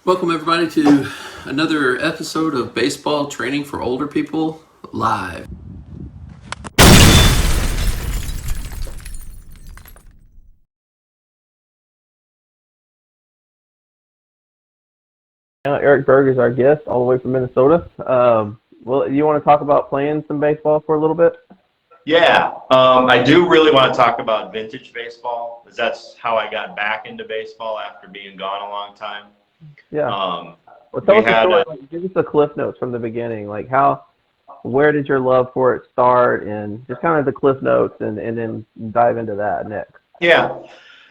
Welcome, everybody, to another episode of Baseball Training for Older People Live. Eric Berg is our guest, all the way from Minnesota. Well, you want to talk about playing some baseball for a little bit? Yeah, I do really want to talk about vintage baseball, because that's how I got back into baseball after being gone a long time. Yeah. Um, Well, tell we us the had, story. Give us the cliff notes from the beginning. Where did your love for it start, and just kind of the cliff notes, and then dive into that next. yeah,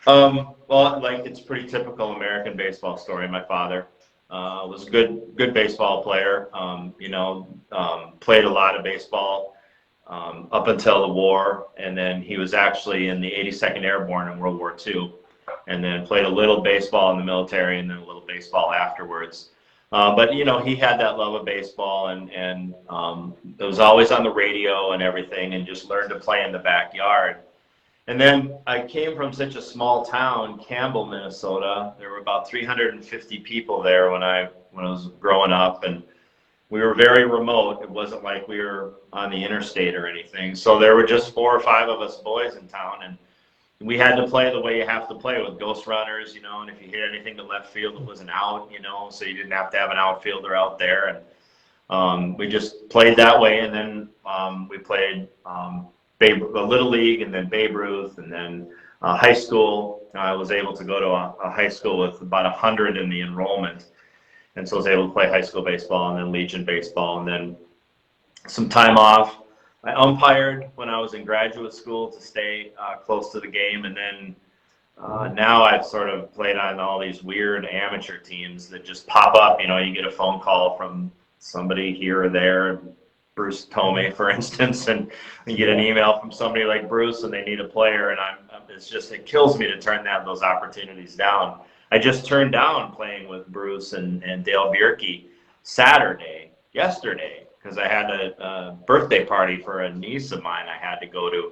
well, like it's pretty typical American baseball story. My father was a good baseball player. Played a lot of baseball up until the war, and then he was actually in the 82nd Airborne in World War II, and then played a little baseball in the military, and then a little baseball afterwards. But he had that love of baseball, and it was always on the radio and everything, and just learned to play in the backyard. And then I came from such a small town, Campbell, Minnesota. There were about 350 people there when I was growing up, and we were very remote. It wasn't like we were on the interstate or anything. So there were just 4 or 5 of us boys in town, and we had to play the way you have to play with ghost runners, and if you hit anything to left field, it was an out, so you didn't have to have an outfielder out there. And we just played that way. And then we played the Little League, and then Babe Ruth, and then high school. I was able to go to a high school with about 100 in the enrollment. And so I was able to play high school baseball, and then Legion baseball, and then some time off. I umpired when I was in graduate school to stay close to the game, and then now I've sort of played on all these weird amateur teams that just pop up. You get a phone call from somebody here or there, Bruce Tomei, for instance, and you get an email from somebody like Bruce, and they need a player, and it kills me to turn those opportunities down. I just turned down playing with Bruce and Dale Bierke yesterday, because I had a birthday party for a niece of mine I had to go to.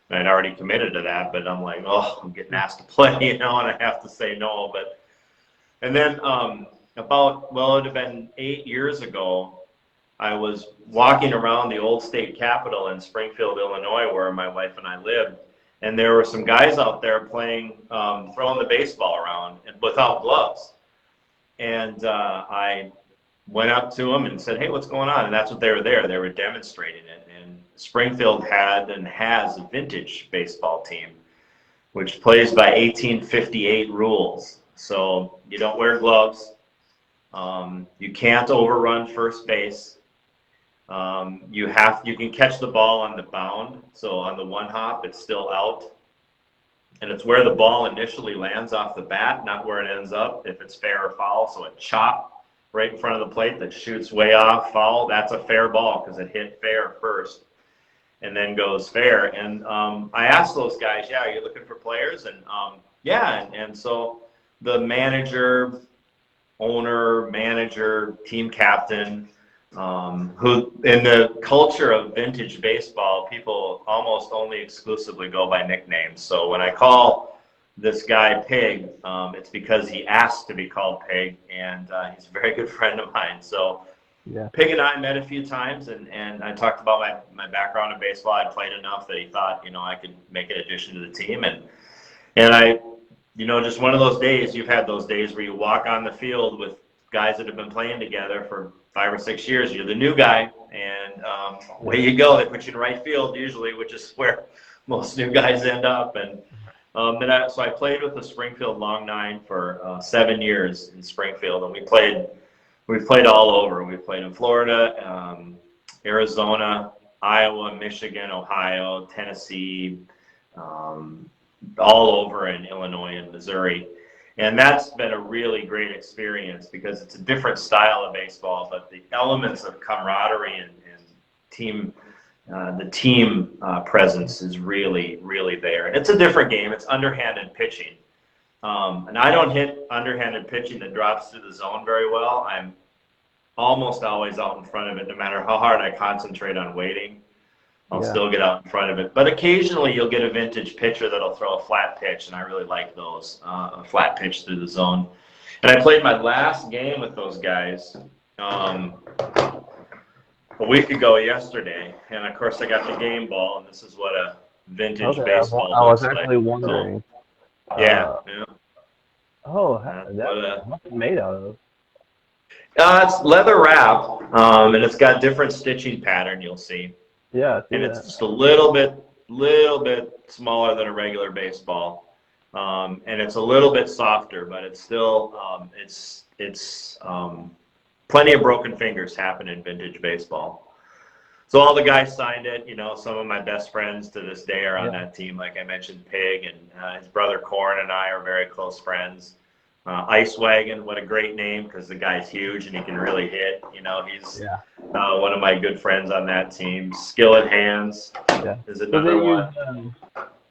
And I'd already committed to that, but I'm like, oh, I'm getting asked to play, and I have to say no. And then it'd have been 8 years ago, I was walking around the old state capitol in Springfield, Illinois, where my wife and I lived, and there were some guys out there playing, throwing the baseball around and without gloves. And I went up to them and said, hey, what's going on? And that's what they were there. They were demonstrating it. And Springfield had and has a vintage baseball team, which plays by 1858 rules. So you don't wear gloves. You can't overrun first base. You can catch the ball on the bound. So on the one hop, it's still out. And it's where the ball initially lands off the bat, not where it ends up, if it's fair or foul. So a chop right in front of the plate that shoots way off, foul, that's a fair ball because it hit fair first and then goes fair. And I asked those guys, yeah, are you looking for players? And yeah, and so the owner, team captain, who in the culture of vintage baseball, people almost only exclusively go by nicknames. So when I call this guy Pig, it's because he asked to be called Pig, and he's a very good friend of mine. So yeah. Pig and I met a few times, and I talked about my background in baseball. I played enough that he thought, I could make an addition to the team. And I, just one of those days, you've had those days where you walk on the field with guys that have been playing together for 5 or 6 years. You're the new guy, and away you go. They put you in right field usually, which is where most new guys end up. And so I played with the Springfield Long Nine for 7 years in Springfield, and we played all over. We played in Florida, Arizona, Iowa, Michigan, Ohio, Tennessee, all over in Illinois and Missouri. And that's been a really great experience because it's a different style of baseball, but the elements of camaraderie and team, the team presence is really, really there. And it's a different game. It's underhanded pitching. And I don't hit underhanded pitching that drops through the zone very well. I'm almost always out in front of it, no matter how hard I concentrate on waiting. I'll still get out in front of it. But occasionally you'll get a vintage pitcher that'll throw a flat pitch, and I really like those, a flat pitch through the zone. And I played my last game with those guys a week ago yesterday, and of course I got the game ball, and this is what a vintage Okay, baseball I was looks actually like. wondering. So, yeah. What's it made out of? It's leather wrap, and it's got different stitching pattern. You'll see, Yeah, I see and that. it's just a little bit smaller than a regular baseball, and it's a little bit softer, but it's still it's plenty of broken fingers happen in vintage baseball. So all the guys signed it. You know, some of my best friends to this day are on that team. Like I mentioned, Pig and his brother Corin and I are very close friends. Ice Wagon, what a great name, because the guy's huge and he can really hit. You know, he's one of my good friends on that team. Skillet Hands is another one.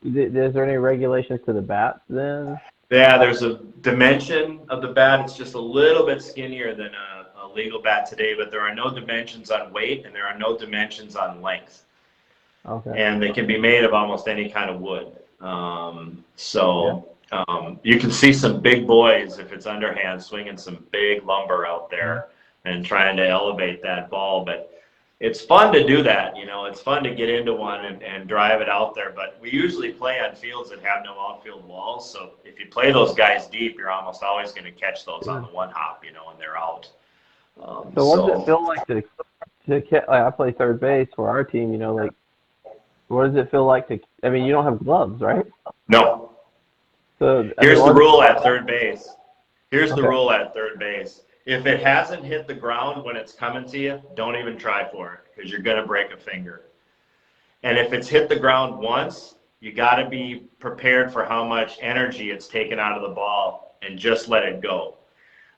Is there any regulations to the bats then? Yeah, there's a dimension of the bat. It's just a little bit skinnier than a legal bat today, but there are no dimensions on weight and there are no dimensions on length. Okay. And they can be made of almost any kind of wood. You can see some big boys, if it's underhand, swinging some big lumber out there and trying to elevate that ball. But it's fun to do that. You know, it's fun to get into one and drive it out there. But we usually play on fields that have no outfield walls. So if you play those guys deep, you're almost always going to catch those on the one hop, you know, when they're out. So what does it feel like like I play third base for our team, you know, like what does it feel like I mean, you don't have gloves, right? No. So here's the rule at third base. Here's the rule at third base. If it hasn't hit the ground when it's coming to you, don't even try for it because you're going to break a finger. And if it's hit the ground once, you got to be prepared for how much energy it's taken out of the ball and just let it go.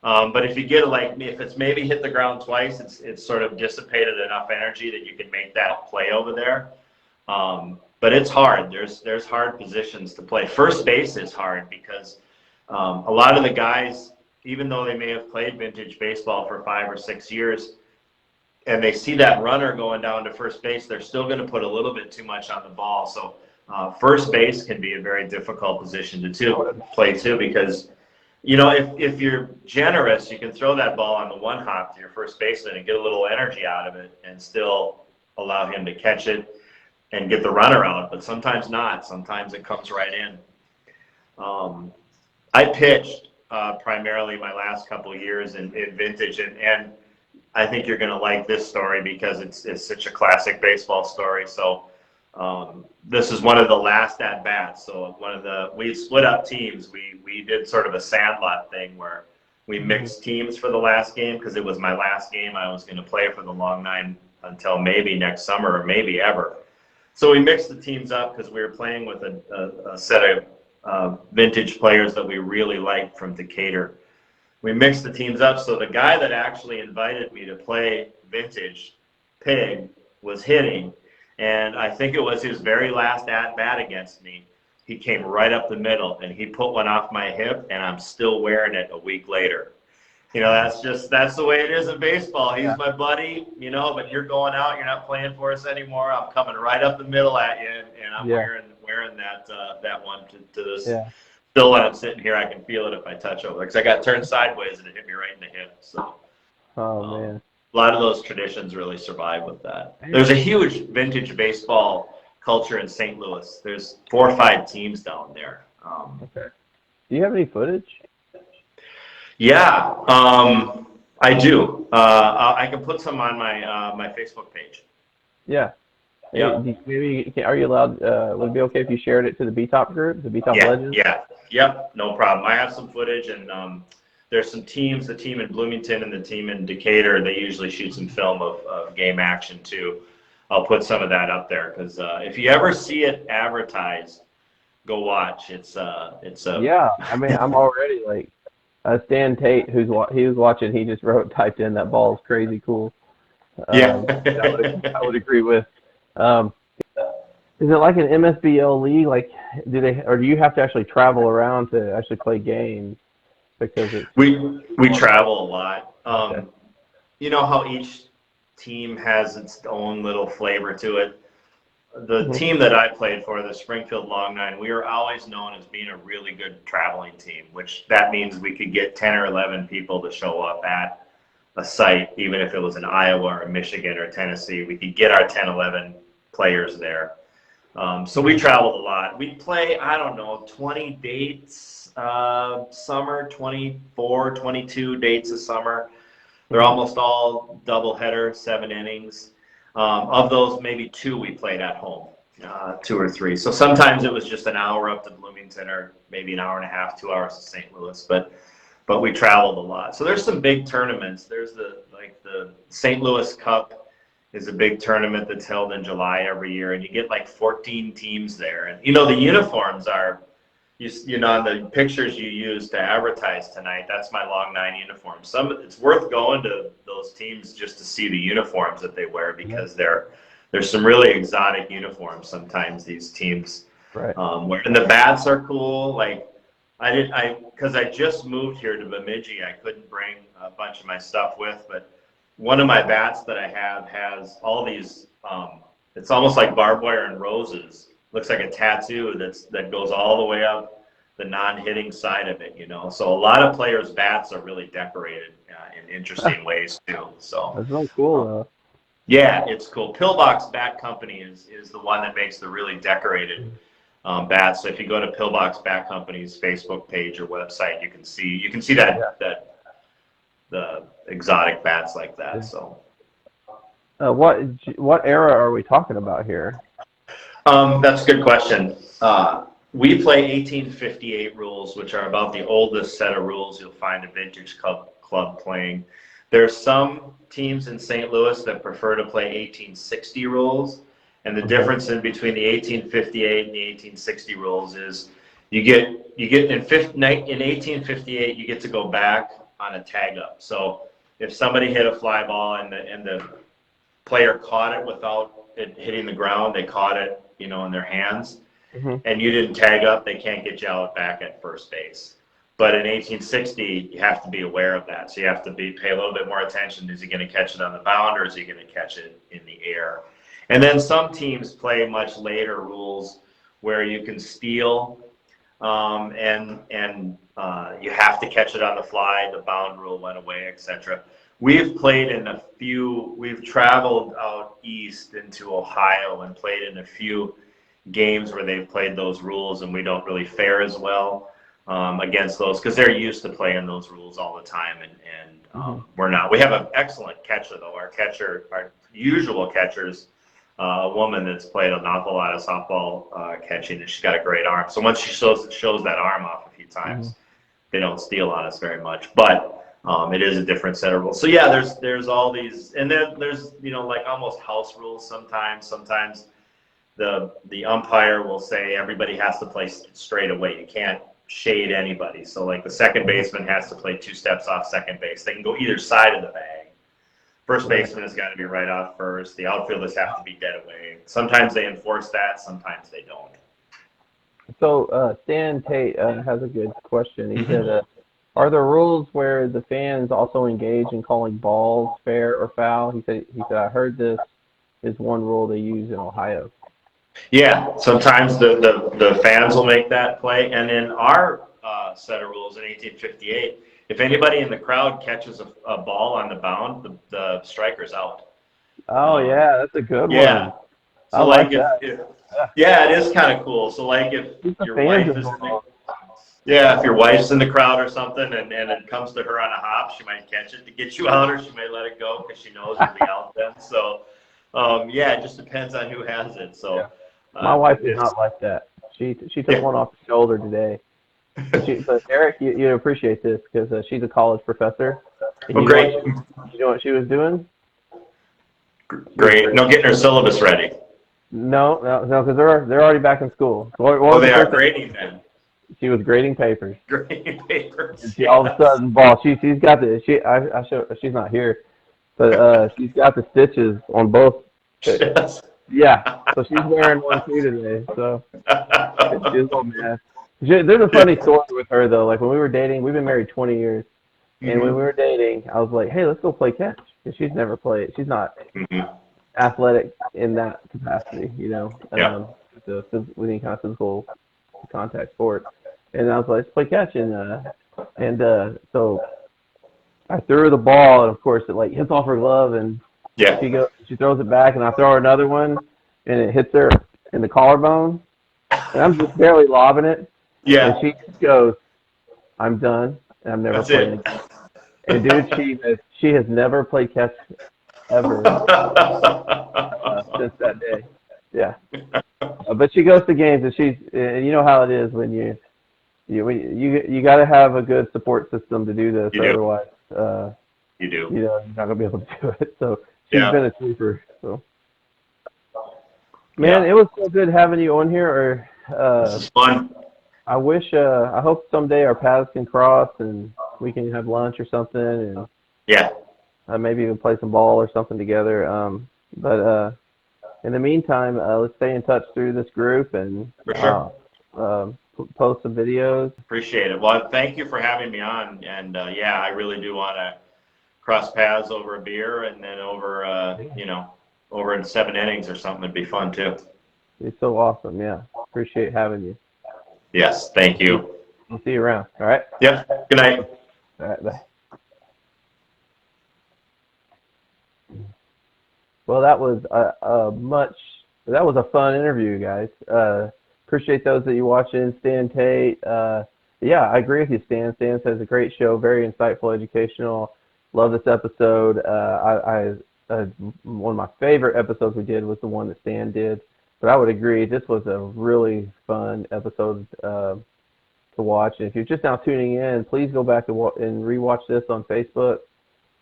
But if you get it like me, if it's maybe hit the ground twice, it's sort of dissipated enough energy that you can make that play over there. But it's hard. There's hard positions to play. First base is hard because a lot of the guys, even though they may have played vintage baseball for 5 or 6 years, and they see that runner going down to first base, they're still going to put a little bit too much on the ball. So first base can be a very difficult position to play too, because you know if you're generous, you can throw that ball on the one hop to your first baseman and get a little energy out of it, and still allow him to catch it and get the runner out, but sometimes not. Sometimes it comes right in. I pitched primarily my last couple of years in vintage, and I think you're going to like this story because it's such a classic baseball story. So this is one of the last at bats. So we split up teams. We did sort of a sandlot thing where we mixed teams for the last game because it was my last game I was going to play for the long nine until maybe next summer or maybe ever. So we mixed the teams up because we were playing with a set of vintage players that we really liked from Decatur. We mixed the teams up, so the guy that actually invited me to play vintage, Pig, was hitting, and I think it was his very last at-bat against me. He came right up the middle, and he put one off my hip, and I'm still wearing it a week later. You know, that's the way it is in baseball. He's my buddy, you know, but you're going out, you're not playing for us anymore. I'm coming right up the middle at you, and I'm wearing that one to this. Yeah. Still, when I'm sitting here, I can feel it if I touch over, because I got turned sideways and it hit me right in the hip. So, man, a lot of those traditions really survive with that. There's a huge vintage baseball culture in St. Louis. There's 4 or 5 teams down there. Okay. Do you have any footage? Yeah, I do. I can put some on my Facebook page. Yeah. Yeah. Maybe are you allowed? Would it be okay if you shared it to the B-Top group, the B-Top Legends? Yep, no problem. I have some footage, and there's some teams. The team in Bloomington and the team in Decatur. They usually shoot some film of game action too. I'll put some of that up there because if you ever see it advertised, go watch. It's Yeah, I mean, I'm already like. Stan Tate, he was watching, he just typed in that ball is crazy cool. Yeah, I would agree with. Is it like an MSBL league? Like, do you have to actually travel around to actually play games? Because we travel a lot. Okay. You know how each team has its own little flavor to it. the team that I played for, the Springfield Long Nine, we were always known as being a really good traveling team, which that means we could get 10 or 11 people to show up at a site, even if it was in Iowa or Michigan or Tennessee. We could get our 10, 11 players there. So we traveled a lot. We'd play, I don't know, 20 dates summer, 24, 22 dates a summer. They're almost all doubleheader, 7 innings. Of those, maybe 2 we played at home, 2 or 3. So sometimes it was just an hour up to Bloomington, or maybe an hour and a half, 2 hours to St. Louis. But we traveled a lot. So there's some big tournaments. There's the St. Louis Cup is a big tournament that's held in July every year, and you get like 14 teams there. And the uniforms are, the pictures you use to advertise tonight, that's my Long Nine uniform. It's worth going to those teams just to see the uniforms that they wear, because there's some really exotic uniforms sometimes these teams wear. And the bats are cool. Like because I just moved here to Bemidji, I couldn't bring a bunch of my stuff with, but one of my bats that I have has all these, it's almost like barbed wire and roses. Looks like a tattoo that goes all the way up the non-hitting side of it, So a lot of players' bats are really decorated in interesting ways too. So that's really cool, though. Yeah, it's cool. Pillbox Bat Company is the one that makes the really decorated bats. So if you go to Pillbox Bat Company's Facebook page or website, you can see that the exotic bats like that. So what era are we talking about here? That's a good question. We play 1858 rules, which are about the oldest set of rules you'll find a vintage club playing. There's some teams in St. Louis that prefer to play 1860 rules, and the difference in between the 1858 and the 1860 rules is you get in 1858 you get to go back on a tag up. So if somebody hit a fly ball and the player caught it without it hitting the ground, they caught it, in their hands, and you didn't tag up, they can't get you out back at first base. But in 1860, you have to be aware of that. So you have to pay a little bit more attention. Is he going to catch it on the mound, or is he going to catch it in the air? And then some teams play much later rules where you can steal, and you have to catch it on the fly. The bound rule went away, etc. We've traveled out east into Ohio and played in a few games where they've played those rules, and we don't really fare as well against those because they're used to playing those rules all the time, and we're not. We have an excellent catcher, though. Our usual catcher's a woman that's played an awful lot of softball catching, and she's got a great arm. So once she shows that arm off a few times, they don't steal on us very much. But it is a different set of rules. So yeah, there's all these, and then there's like almost house rules sometimes. Sometimes the umpire will say everybody has to play straight away. You can't shade anybody. So like the second baseman has to play 2 steps off second base. They can go either side of the bag. First baseman has got to be right off first. The outfielders have to be dead away. Sometimes they enforce that. Sometimes they don't. So Stan Tate has a good question. He said, are there rules where the fans also engage in calling balls fair or foul? He said I heard this is one rule they use in Ohio. Yeah, sometimes the fans will make that play. And in our set of rules in 1858, if anybody in the crowd catches a ball on the bound, the striker's out. Oh, yeah, that's a good one. So I like that. Yeah, it is kind of cool. So like if your wife is if your wife's in the crowd or something and it comes to her on a hop, she might catch it to get you out, or she may let it go because she knows you'll be out then. So it just depends on who has it. So my wife is not like that. She took one off the shoulder today. But Eric, you appreciate this because she's a college professor. Oh, great. You know what she was doing? Great. No, getting her syllabus ready. No, because they're already back in school. They are grading then. She was grading papers. Grading papers. And she all of a sudden, she's got she's not here, but she's got the stitches on both. Yes. Yeah, so she's wearing one too today. So she's a little mad. There's a funny story with her though. Like when we were dating, we've been married 20 years, and when we were dating, I was like, "Hey, let's go play catch." Because she's never played. She's not. athletic in that capacity, you know, Yeah. with any kind of physical contact sport. And I was like, let's play catch, so I threw her the ball, and of course it like hits off her glove, and Yeah. she throws it back, and I throw her another one, and it hits her in the collarbone, and I'm just barely lobbing it, and Yeah. she goes, "I'm done, and I'm never That's playing it. again." And dude, she has never played catch ever since that day. Yeah, but she goes to games, and you know how it is when you got to have a good support system to do this, You do. otherwise, You do. you know, you're not gonna be able to do it. So she's Yeah. been a trooper. So man, Yeah. it was so good having you on here. This is fun. I hope someday our paths can cross and we can have lunch or something, and Yeah. maybe even play some ball or something together. But in the meantime, let's stay in touch through this group, and For sure. post some videos. Appreciate it. Well, thank you for having me on. And yeah, I really do want to cross paths over a beer and then over, over in 7 innings or something. It'd be fun too. It's so awesome. Yeah, appreciate having you. Yes. Thank you. We'll see you around. All right. Yep. Good night. All right. Bye. Well, that was that was a fun interview, guys. Appreciate those that you watching. Stan Tate. Yeah, I agree with you, Stan. Stan says a great show, very insightful, educational. Love this episode. One of my favorite episodes we did was the one that Stan did. But I would agree, this was a really fun episode to watch. And if you're just now tuning in, please go back and rewatch this on Facebook.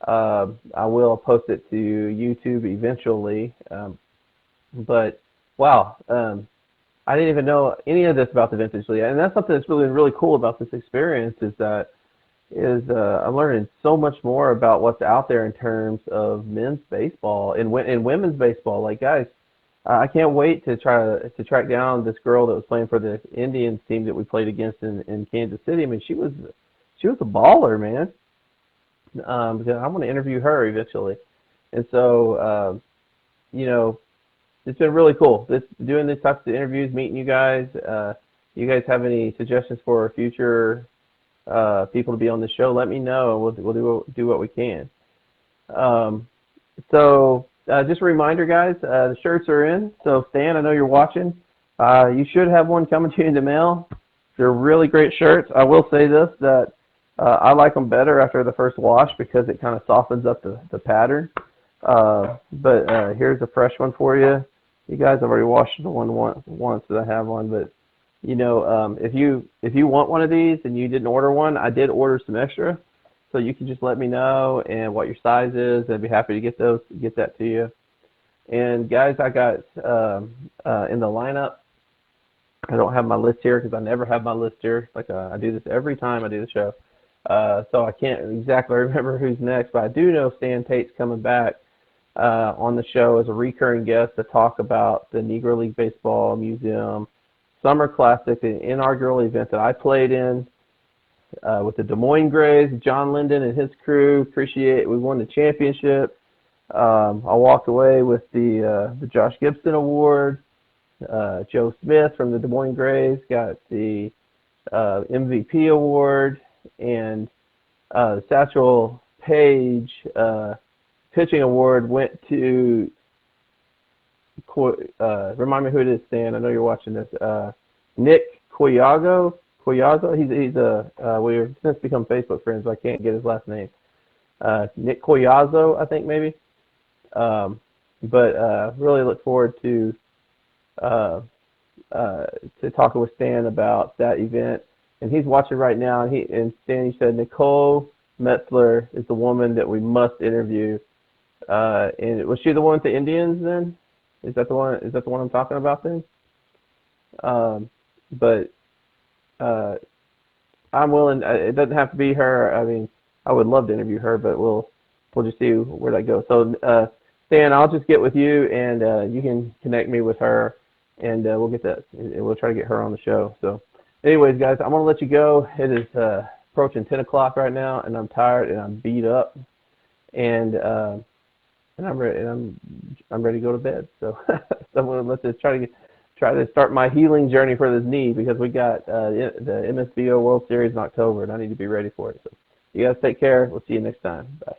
I will post it to YouTube eventually. But wow, I didn't even know any of this about the vintage league, and that's something that's really cool about this experience is I'm learning so much more about what's out there in terms of men's baseball and women's baseball. Like guys, I can't wait to try to track down this girl that was playing for the Indians team that we played against in Kansas City. I mean, she was a baller, man. Because I want to interview her eventually, and so you know, it's been really cool. Doing these types of interviews, meeting you guys. You guys have any suggestions for future people to be on the show? Let me know. We'll do what we can. So just a reminder, guys, the shirts are in. So Stan, I know you're watching. You should have one coming to you in the mail. They're really great shirts. I will say this, that I like them better after the first wash because it kind of softens up the pattern. But here's a fresh one for you. You guys have already washed the one once that I have one, but you know, if you want one of these and you didn't order one, I did order some extra, so you can just let me know and what your size is. I'd be happy to get that to you. And guys, I got in the lineup. I don't have my list here because I never have my list here. Like I do this every time I do the show, so I can't exactly remember who's next. But I do know Stan Tate's coming back on the show as a recurring guest to talk about the Negro League Baseball Museum Summer Classic, the inaugural event that I played in with the Des Moines Grays, John Linden and his crew. We won the championship. I walked away with the Josh Gibson Award. Joe Smith from the Des Moines Grays got the MVP award, and Satchel Paige pitching award went to remind me who it is, Stan. I know you're watching this. Nick Collazo. We've since become Facebook friends, but I can't get his last name. Nick Collazo, I think maybe. But really look forward to talking with Stan about that event. And he's watching right now. And Stan, he said Nicole Metzler is the woman that we must interview. And was she the one with the Indians then? Is that the one I'm talking about then? But I'm willing. It doesn't have to be her. I mean, I would love to interview her, but we'll just see where that goes. So Stan, I'll just get with you, and you can connect me with her, and we'll get that. And we'll try to get her on the show. So, anyways, guys, I'm gonna let you go. It is approaching 10 o'clock right now, and I'm tired and I'm beat up, and and I'm ready. And I'm ready to go to bed. So, so let's just try to start my healing journey for this knee because we got the MSBO World Series in October, and I need to be ready for it. So, you guys take care. We'll see you next time. Bye.